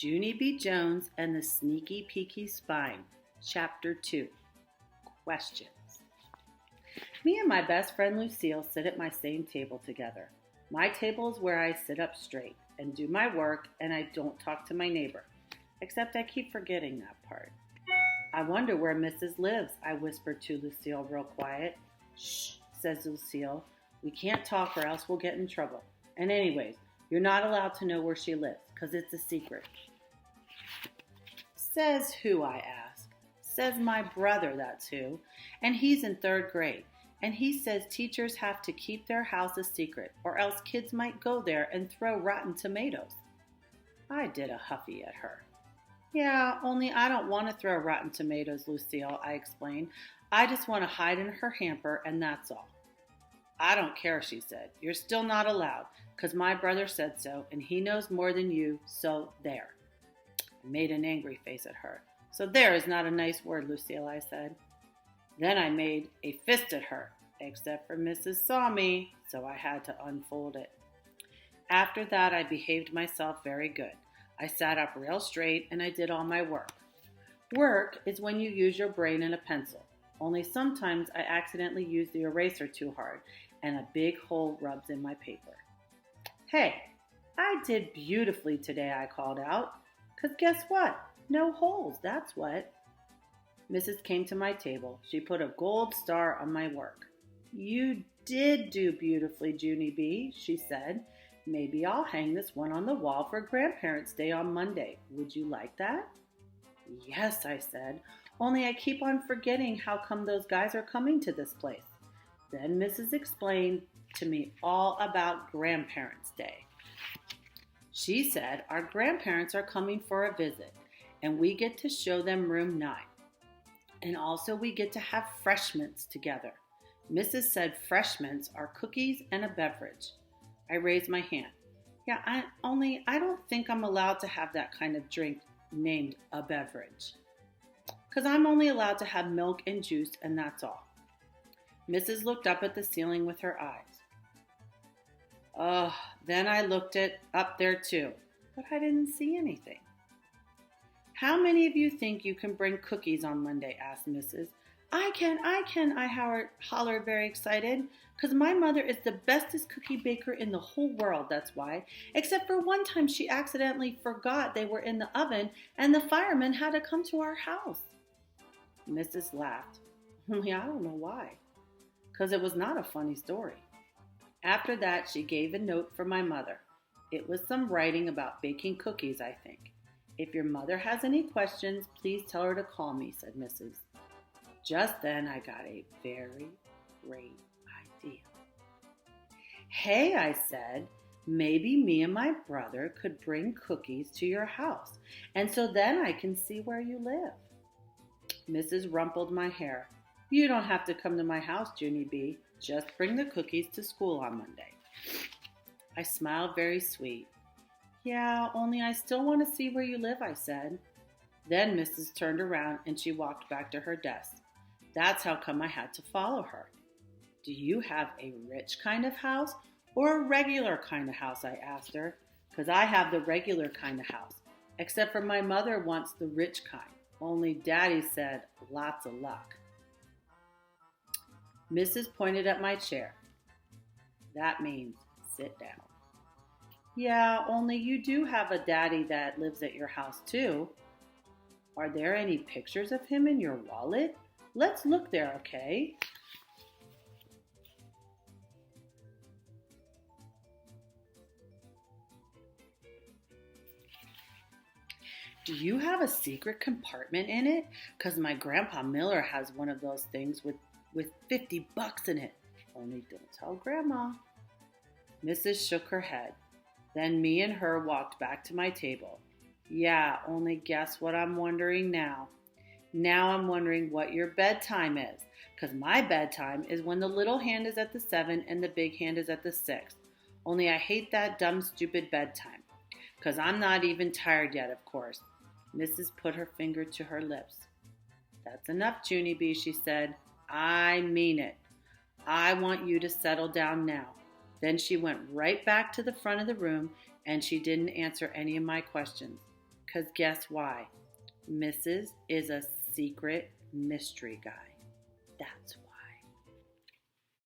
Junie B. Jones and the Sneaky Peaky Spine, Chapter 2. Questions. Me and my best friend Lucille sit at my same table together. My table is where I sit up straight and do my work, and I don't talk to my neighbor, except I keep forgetting that part. I wonder where Mrs. lives, I whispered to Lucille real quiet. Shh, says Lucille. We can't talk or else we'll get in trouble. And anyways, you're not allowed to know where she lives, because it's a secret. Says who, I ask. Says my brother, that's who. And he's in 3rd grade. And he says teachers have to keep their house a secret, or else kids might go there and throw rotten tomatoes. I did a huffy at her. Yeah, only I don't want to throw rotten tomatoes, Lucille, I explained. I just want to hide in her hamper, and that's all. I don't care, she said. You're still not allowed, because my brother said so, and he knows more than you, so there. I made an angry face at her. So there is not a nice word, Lucille, I said. Then I made a fist at her, except for Mrs. saw me, so I had to unfold it. After that, I behaved myself very good. I sat up real straight, and I did all my work. Work is when you use your brain and a pencil. Only sometimes I accidentally use the eraser too hard, and a big hole rubs in my paper. Hey, I did beautifully today, I called out. 'Cause guess what? No holes, that's what. Mrs. came to my table. She put a gold star on my work. You did do beautifully, Junie B., she said. Maybe I'll hang this one on the wall for Grandparents' Day on Monday. Would you like that? Yes, I said. Only I keep on forgetting how come those guys are coming to this place. Then Mrs. explained to me all about Grandparents' Day. She said our grandparents are coming for a visit, and we get to show them room 9. And also we get to have freshments together. Mrs. said freshments are cookies and a beverage. I raised my hand. Yeah, I don't think I'm allowed to have that kind of drink named a beverage. 'Cause I'm only allowed to have milk and juice, and that's all. Mrs. looked up at the ceiling with her eyes. Then I looked up there too, but I didn't see anything. How many of you think you can bring cookies on Monday? Asked Mrs. I can, I hollered very excited, 'cause my mother is the bestest cookie baker in the whole world, that's why, except for one time she accidentally forgot they were in the oven and the firemen had to come to our house. Mrs. laughed. Only I don't know why, 'cause it was not a funny story. After that, she gave a note for my mother. It was some writing about baking cookies, I think. If your mother has any questions, please tell her to call me, said Mrs. Just then, I got a very great idea. Hey, I said, maybe me and my brother could bring cookies to your house, and so then I can see where you live. Mrs. rumpled my hair. You don't have to come to my house, Junie B. Just bring the cookies to school on Monday. I smiled very sweet. Yeah, only I still want to see where you live, I said. Then Mrs. turned around and she walked back to her desk. That's how come I had to follow her. Do you have a rich kind of house or a regular kind of house, I asked her, 'cause I have the regular kind of house, except for my mother wants the rich kind. Only Daddy said, lots of luck. Mrs. pointed at my chair. That means sit down. Yeah, only you do have a daddy that lives at your house too. Are there any pictures of him in your wallet? Let's look there, okay? Do you have a secret compartment in it? 'Cause my Grandpa Miller has one of those things with $50 in it. Only don't tell Grandma. Mrs. shook her head. Then me and her walked back to my table. Yeah, only guess what I'm wondering now? Now I'm wondering what your bedtime is. 'Cause my bedtime is when the little hand is at the 7 and the big hand is at the 6. Only I hate that dumb, stupid bedtime. 'Cause I'm not even tired yet, of course. Mrs. put her finger to her lips. That's enough, Junie B., she said. I mean it. I want you to settle down now. Then she went right back to the front of the room and she didn't answer any of my questions. Because guess why? Mrs. is a secret mystery guy. That's why.